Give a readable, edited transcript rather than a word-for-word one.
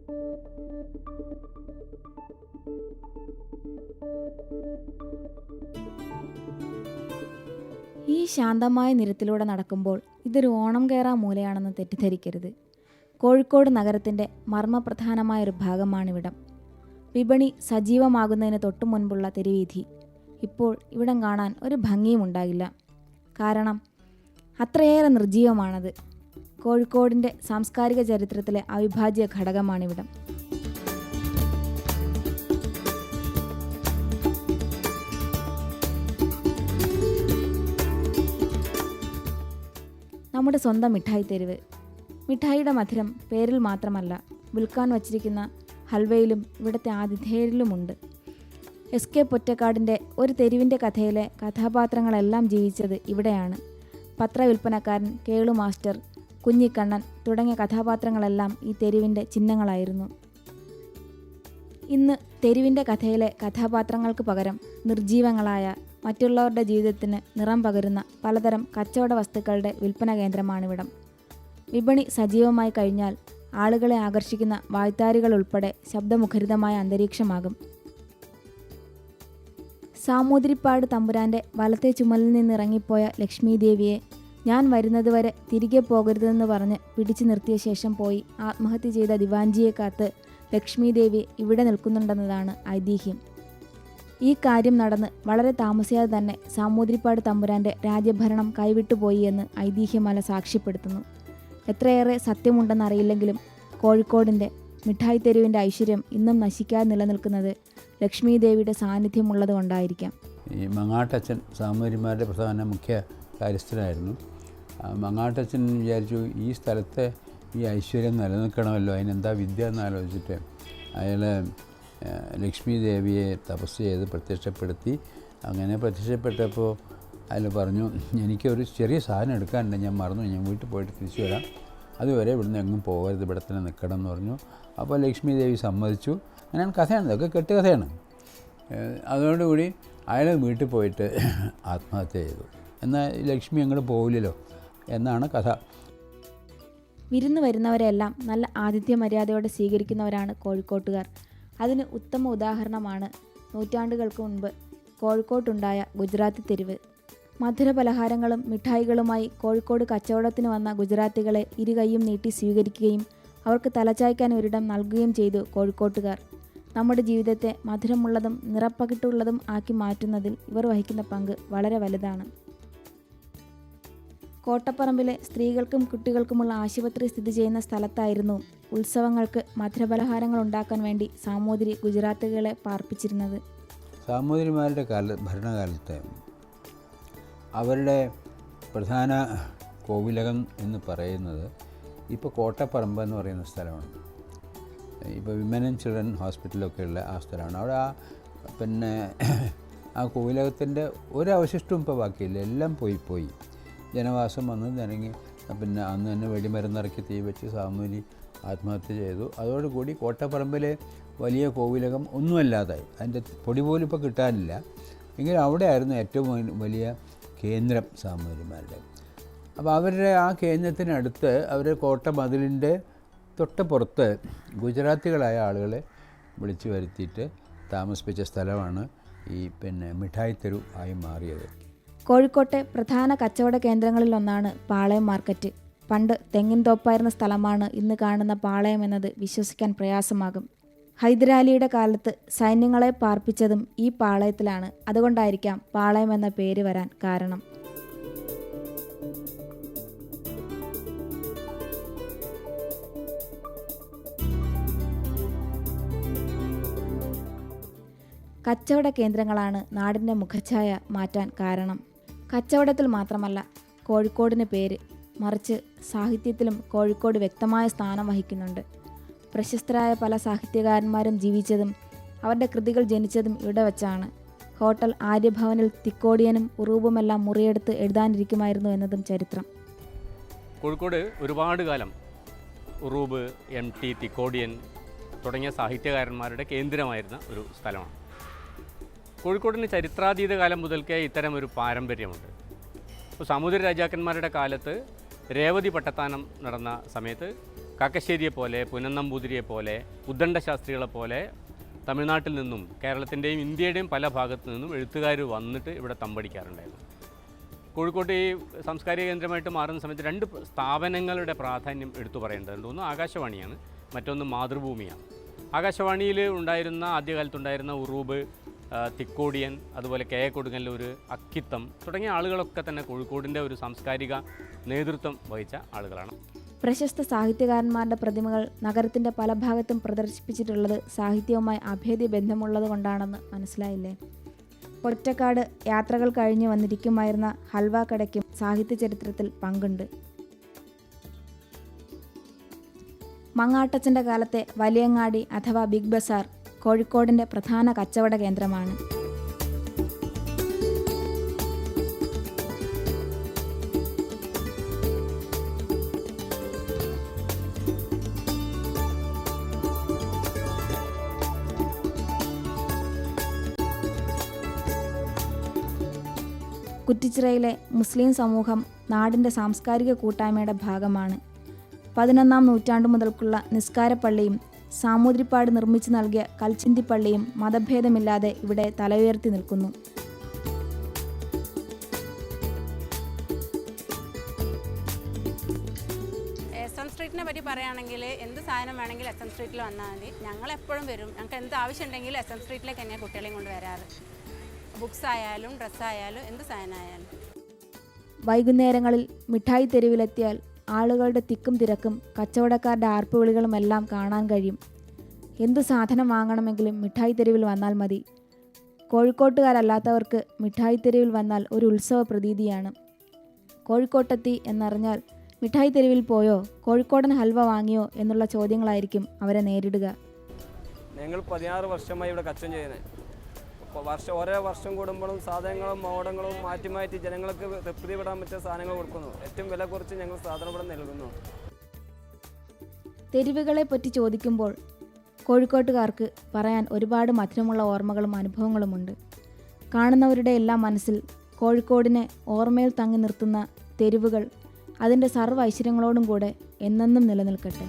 ഈ ശാന്തമായ നിരത്തിലൂടെ നടക്കുമ്പോൾ ഇതൊരു ഓണം കയറാ മൂലയാണെന്ന് തെറ്റിദ്ധരിക്കരുത്. കോഴിക്കോട് നഗരത്തിൻ്റെ മർമ്മപ്രധാനമായൊരു ഭാഗമാണിവിടം. വിപണി സജീവമാകുന്നതിന് തൊട്ടു മുൻപുള്ള തെരുവീഥി. ഇപ്പോൾ ഇവിടം കാണാൻ ഒരു ഭംഗിയും ഉണ്ടാകില്ല. കാരണം അത്രയേറെ നിർജീവമാണത്. കോഴിക്കോടിൻ്റെ സാംസ്കാരിക ചരിത്രത്തിലെ അവിഭാജ്യ ഘടകമാണിവിടം. നമ്മുടെ സ്വന്തം മിഠായി തെരുവ്. മിഠായിയുടെ മധുരം പേരിൽ മാത്രമല്ല, വിൽക്കാൻ വച്ചിരിക്കുന്ന ഹൽവയിലും ഇവിടുത്തെ ആതിഥേയരിലുമുണ്ട്. എസ്.കെ. പൊറ്റക്കാടിൻ്റെ ഒരു തെരുവിൻ്റെ കഥയിലെ കഥാപാത്രങ്ങളെല്ലാം ജീവിച്ചത് ഇവിടെയാണ്. പത്രവിൽപ്പനക്കാരൻ, കേളു മാസ്റ്റർ, കുഞ്ഞിക്കണ്ണൻ തുടങ്ങിയ കഥാപാത്രങ്ങളെല്ലാം ഈ തെരുവിൻ്റെ ചിഹ്നങ്ങളായിരുന്നു. ഇന്ന് തെരുവിൻ്റെ കഥയിലെ കഥാപാത്രങ്ങൾക്ക് പകരം നിർജീവങ്ങളായ, മറ്റുള്ളവരുടെ ജീവിതത്തിന് നിറം പകരുന്ന പലതരം കച്ചവട വസ്തുക്കളുടെ വിൽപ്പന കേന്ദ്രമാണിവിടം. വിപണി സജീവമായി കഴിഞ്ഞാൽ ആളുകളെ ആകർഷിക്കുന്ന വായ്ത്താരികൾ ഉൾപ്പെടെ ശബ്ദമുഖരിതമായ അന്തരീക്ഷമാകും. സാമൂതിരിപ്പാട് തമ്പുരാൻ്റെ വലത്തെ ചുമലിൽ നിന്നിറങ്ങിപ്പോയ ലക്ഷ്മി ദേവിയെ ഞാൻ വരുന്നതുവരെ തിരികെ പോകരുതെന്ന് പറഞ്ഞ് പിടിച്ചു നിർത്തിയ ശേഷം പോയി ആത്മഹത്യ ചെയ്ത ദിവാൻജിയെ കാത്ത് ലക്ഷ്മി ദേവി ഇവിടെ നിൽക്കുന്നുണ്ടെന്നതാണ് ഐതിഹ്യം. ഈ കാര്യം നടന്ന് വളരെ താമസിയാതെ തന്നെ സാമൂതിരിപ്പാട് തമ്പുരാൻ്റെ രാജ്യഭരണം കൈവിട്ടുപോയി എന്ന് ഐതിഹ്യമല സാക്ഷ്യപ്പെടുത്തുന്നു. എത്രയേറെ സത്യമുണ്ടെന്നറിയില്ലെങ്കിലും കോഴിക്കോടിൻ്റെ മിഠായി തെരുവിൻ്റെ ഐശ്വര്യം ഇന്നും നശിക്കാതെ നിലനിൽക്കുന്നത് ലക്ഷ്മി ദേവിയുടെ സാന്നിധ്യമുള്ളത് കൊണ്ടായിരിക്കാം. ഈ മങ്ങാട്ടച്ഛൻ സാമൂതിരിമാരുടെ പ്രധാന മുഖ്യ കാര്യസ്ഥനായിരുന്നു. മങ്ങാട്ടച്ഛൻ വിചാരിച്ചു ഈ സ്ഥലത്തെ ഈ ഐശ്വര്യം നിലനിൽക്കണമല്ലോ, അതിനെന്താ വിദ്യ എന്നാലോചിച്ചിട്ട് അയാൾ ലക്ഷ്മി ദേവിയെ തപസ് ചെയ്ത് പ്രത്യക്ഷപ്പെടുത്തി. അങ്ങനെ പ്രത്യക്ഷപ്പെട്ടപ്പോൾ അയാൾ പറഞ്ഞു, എനിക്കൊരു ചെറിയ സാധനം എടുക്കാനുണ്ട്, ഞാൻ മറന്നു, ഞാൻ വീട്ടിൽ പോയിട്ട് തിരിച്ചു വരാം, അതുവരെ ഇവിടുന്ന് എങ്ങും പോകരുത്, ഇവിടെ തന്നെ നിൽക്കണം എന്ന് പറഞ്ഞു. അപ്പോൾ ലക്ഷ്മി ദേവി സമ്മതിച്ചു. അങ്ങനെ കഥയാണ്, ഇതൊക്കെ കെട്ടുകഥയാണ്. അതോടുകൂടി അയാൾ വീട്ടിൽ പോയിട്ട് ആത്മഹത്യ ചെയ്തു. എന്നാൽ ലക്ഷ്മി അങ്ങോട്ട് പോകില്ലല്ലോ എന്നാണ് കഥ. വിരുന്ന് വരുന്നവരെല്ലാം നല്ല ആതിഥ്യ മര്യാദയോടെ സ്വീകരിക്കുന്നവരാണ് കോഴിക്കോട്ടുകാർ. അതിന് ഉത്തമ ഉദാഹരണമാണ് നൂറ്റാണ്ടുകൾക്ക് മുൻപ് കോഴിക്കോട്ടുണ്ടായ ഗുജറാത്തി തെരുവ്. മധുരപലഹാരങ്ങളും മിഠായികളുമായി കോഴിക്കോട് കച്ചവടത്തിന് വന്ന ഗുജറാത്തികളെ ഇരുകൈയും നീട്ടി സ്വീകരിക്കുകയും അവർക്ക് തലചായ്ക്കാൻ ഒരിടം നൽകുകയും ചെയ്തു കോഴിക്കോട്ടുകാർ. നമ്മുടെ ജീവിതത്തെ മധുരമുള്ളതും നിറപ്പകിട്ടുള്ളതും ആക്കി മാറ്റുന്നതിൽ ഇവർ വഹിക്കുന്ന പങ്ക് വളരെ വലുതാണ്. കോട്ടപ്പറമ്പിലെ സ്ത്രീകൾക്കും കുട്ടികൾക്കുമുള്ള ആശുപത്രി സ്ഥിതി ചെയ്യുന്ന സ്ഥലത്തായിരുന്നു ഉത്സവങ്ങൾക്ക് മധുരപലഹാരങ്ങൾ ഉണ്ടാക്കാൻ വേണ്ടി സാമൂതിരി ഗുജറാത്തുകളെ പാർപ്പിച്ചിരുന്നത്. സാമൂതിരിമാരുടെ ഭരണകാലത്ത് അവരുടെ പ്രധാന കോവിലകം എന്ന് പറയുന്നത് ഇപ്പോൾ കോട്ടപ്പറമ്പ് എന്ന് പറയുന്ന സ്ഥലമാണ്. ഇപ്പോൾ വിമൻ ആൻഡ് ചിൽഡ്രൻ ഹോസ്പിറ്റലൊക്കെ ഉള്ള ആ സ്ഥലമാണ്. അവിടെ പിന്നെ ആ കോവിലകത്തിൻ്റെ ഒരവശിഷ്ടവും ഇപ്പോൾ ബാക്കിയില്ല, എല്ലാം പോയി. ജനവാസം വന്ന് നിരങ്ങി. പിന്നെ അന്ന് തന്നെ വെടിമരുന്നിറക്കി തീ വെച്ച് സാമൂതിരി ആത്മഹത്യ ചെയ്തു. അതോടുകൂടി കോട്ടപ്പറമ്പിലെ വലിയ കോവിലകം ഒന്നുമല്ലാതായി. അതിൻ്റെ പൊടി പോലും ഇപ്പോൾ കിട്ടാനില്ല. എങ്കിലും അവിടെ ആയിരുന്നു ഏറ്റവും വലിയ കേന്ദ്രം സാമൂതിരിമാരുടെ. അപ്പോൾ അവരുടെ ആ കേന്ദ്രത്തിനടുത്ത് അവരുടെ കോട്ട മതിലിൻ്റെ തൊട്ട് പുറത്ത് ഗുജറാത്തികളായ ആളുകളെ വിളിച്ചു വരുത്തിയിട്ട് താമസിപ്പിച്ച സ്ഥലമാണ് ഈ മിഠായി തെരു ആയി മാറിയത്. കോഴിക്കോട്ടെ പ്രധാന കച്ചവട കേന്ദ്രങ്ങളിലൊന്നാണ് പാളയം മാർക്കറ്റ്. പണ്ട് തെങ്ങിൻ തോപ്പായിരുന്ന സ്ഥലമാണ് ഇന്ന് കാണുന്ന പാളയം എന്നത് വിശ്വസിക്കാൻ പ്രയാസമാകും. ഹൈദരാലിയുടെ കാലത്ത് സൈന്യങ്ങളെ പാർപ്പിച്ചതും ഈ പാളയത്തിലാണ്. അതുകൊണ്ടായിരിക്കാം പാളയം എന്ന പേര് വരാൻ കാരണം. കച്ചവട കേന്ദ്രങ്ങളാണ് നാടിൻ്റെ മുഖച്ഛായ മാറ്റാൻ കാരണം. കച്ചവടത്തിൽ മാത്രമല്ല കോഴിക്കോടിന് പേര്, മറിച്ച് സാഹിത്യത്തിലും കോഴിക്കോട് വ്യക്തമായ സ്ഥാനം വഹിക്കുന്നുണ്ട്. പ്രശസ്തരായ പല സാഹിത്യകാരന്മാരും ജീവിച്ചതും അവരുടെ കൃതികൾ ജനിച്ചതും ഇവിടെ വച്ചാണ്. ഹോട്ടൽ ആര്യഭവനിൽ തിക്കോടിയനും ഉറൂബുമെല്ലാം മുറിയെടുത്ത് എഴുതാനിരിക്കുമായിരുന്നു എന്നതും ചരിത്രം. കോഴിക്കോട് ഒരുപാട് കാലം ഉറൂബ്, MT, തിക്കോടിയൻ തുടങ്ങിയ സാഹിത്യകാരന്മാരുടെ കേന്ദ്രമായിരുന്ന ഒരു സ്ഥലമാണ്. കോഴിക്കോടിന് ചരിത്രാതീത കാലം മുതൽക്കേ ഇത്തരം ഒരു പാരമ്പര്യമുണ്ട്. ഇപ്പോൾ സാമൂതിരി രാജാക്കന്മാരുടെ കാലത്ത് രേവതി പട്ടത്താനം നടന്ന സമയത്ത് കാക്കശ്ശേരിയെ പോലെ, പുനന്നമ്പൂതിരിയെ പോലെ, ഉദ്ദണ്ഡ ശാസ്ത്രികളെ പോലെ തമിഴ്നാട്ടിൽ നിന്നും കേരളത്തിൻ്റെയും ഇന്ത്യയുടെയും പല ഭാഗത്തു നിന്നും എഴുത്തുകാർ വന്നിട്ട് ഇവിടെ തമ്പടിക്കാറുണ്ടായിരുന്നു. കോഴിക്കോട്ട് ഈ സാംസ്കാരിക കേന്ദ്രമായിട്ട് മാറുന്ന സമയത്ത് 2 സ്ഥാപനങ്ങളുടെ പ്രാധാന്യം എടുത്തു പറയേണ്ടതുണ്ട്. ഒന്ന് ആകാശവാണിയാണ്, മറ്റൊന്ന് മാതൃഭൂമിയാണ്. ആകാശവാണിയിൽ ഉണ്ടായിരുന്ന ആദ്യകാലത്തുണ്ടായിരുന്ന ഉറൂബ്, തിക്കോടിയൻ, അതുപോലെ കെ എ കൊടുങ്ങല്ലൂർ, അക്കിത്തം തുടങ്ങിയ ആളുകളൊക്കെ തന്നെ കോഴിക്കോടിൻ്റെ ഒരു സാംസ്കാരിക നേതൃത്വം വഹിച്ച ആളുകളാണ്. പ്രശസ്ത സാഹിത്യകാരന്മാരുടെ പ്രതിമകൾ നഗരത്തിൻ്റെ പല ഭാഗത്തും പ്രദർശിപ്പിച്ചിട്ടുള്ളത് സാഹിത്യവുമായി അഭേദ്യ ബന്ധമുള്ളത് കൊണ്ടാണെന്ന് മനസ്സിലായില്ലേ? പൊറ്റക്കാട് യാത്രകൾ കഴിഞ്ഞ് വന്നിരിക്കുമായിരുന്ന ഹൽവ കടയ്ക്കും സാഹിത്യ ചരിത്രത്തിൽ പങ്കുണ്ട്. മങ്ങാട്ടച്ചൻ്റെ കാലത്തെ വലിയങ്ങാടി അഥവാ ബിഗ് ബസാർ കോഴിക്കോടിൻ്റെ പ്രധാന കച്ചവട കേന്ദ്രമാണ്. കുറ്റിച്ചിറയിലെ മുസ്ലിം സമൂഹം നാടിൻ്റെ സാംസ്കാരിക കൂട്ടായ്മയുടെ ഭാഗമാണ്. 11-ാം നൂറ്റാണ്ടു മുതൽക്കുള്ള നിസ്കാരപ്പള്ളിയും സാമൂതിരിപ്പാട് നിർമ്മിച്ചു നൽകിയ കൽച്ചിന്തിപ്പള്ളിയും മതഭേദമില്ലാതെ ഇവിടെ തലയുയർത്തി നിൽക്കുന്നു. SM സ്ട്രീറ്റിനെ പറ്റി പറയുകയാണെങ്കിൽ എന്ത് സാധനം വേണമെങ്കിൽ SM സ്ട്രീറ്റിൽ വന്നാൽ മതി. ഞങ്ങളെപ്പോഴും വരും. ഞങ്ങൾക്ക് എന്ത് ആവശ്യമുണ്ടെങ്കിലും SM സ്ട്രീറ്റിലേക്ക് തന്നെയാണ് കുട്ടികളെയും കൊണ്ട് വരാറ്. ബുക്സ് ആയാലും ഡ്രസ്സായാലും എന്ത് സാധനമായാലും. വൈകുന്നേരങ്ങളിൽ മിഠായി തെരുവിലെത്തിയാൽ ആളുകളുടെ തിക്കും തിരക്കും കച്ചവടക്കാരുടെ ആർപ്പുവിളികളുമെല്ലാം കാണാൻ കഴിയും. എന്തു സാധനം വാങ്ങണമെങ്കിലും മിഠായി തെരുവിൽ വന്നാൽ മതി. കോഴിക്കോട്ടുകാരല്ലാത്തവർക്ക് മിഠായി തെരുവിൽ വന്നാൽ ഒരു ഉത്സവ പ്രതീതിയാണ്. കോഴിക്കോട്ടെത്തി എന്നറിഞ്ഞാൽ മിഠായി തെരുവിൽ പോയോ, കോഴിക്കോടൻ ഹൽവ വാങ്ങിയോ എന്നുള്ള ചോദ്യങ്ങളായിരിക്കും അവരെ നേരിടുക. ഞങ്ങൾ 16 വർഷമായി ഇവിടെ കച്ചവടം ചെയ്യുന്നത്. ഓരോ വർഷം കൂടുമ്പോഴും സാധനങ്ങളും മോഡങ്ങളും മാറ്റി മാറ്റി ജനങ്ങൾക്ക് തൃപ്തിപ്പെടാൻ പറ്റിയ സാധനങ്ങൾ കൊടുക്കുന്നു. ഏറ്റവും വില കുറച്ച് ഞങ്ങൾ സാധനം ഇവിടെ നൽകുന്നു. തെരുവുകളെ പറ്റി ചോദിക്കുമ്പോൾ കോഴിക്കോട്ടുകാർക്ക് പറയാൻ ഒരുപാട് മധുരമുള്ള ഓർമ്മകളും അനുഭവങ്ങളുമുണ്ട്. കാണുന്നവരുടെ എല്ലാം മനസ്സിൽ കോഴിക്കോടിനെ ഓർമ്മയിൽ തങ്ങി നിർത്തുന്ന തെരുവുകൾ അതിൻ്റെ സർവ്വ ഐശ്വര്യങ്ങളോടും കൂടെ എന്നെന്നും നിലനിൽക്കട്ടെ.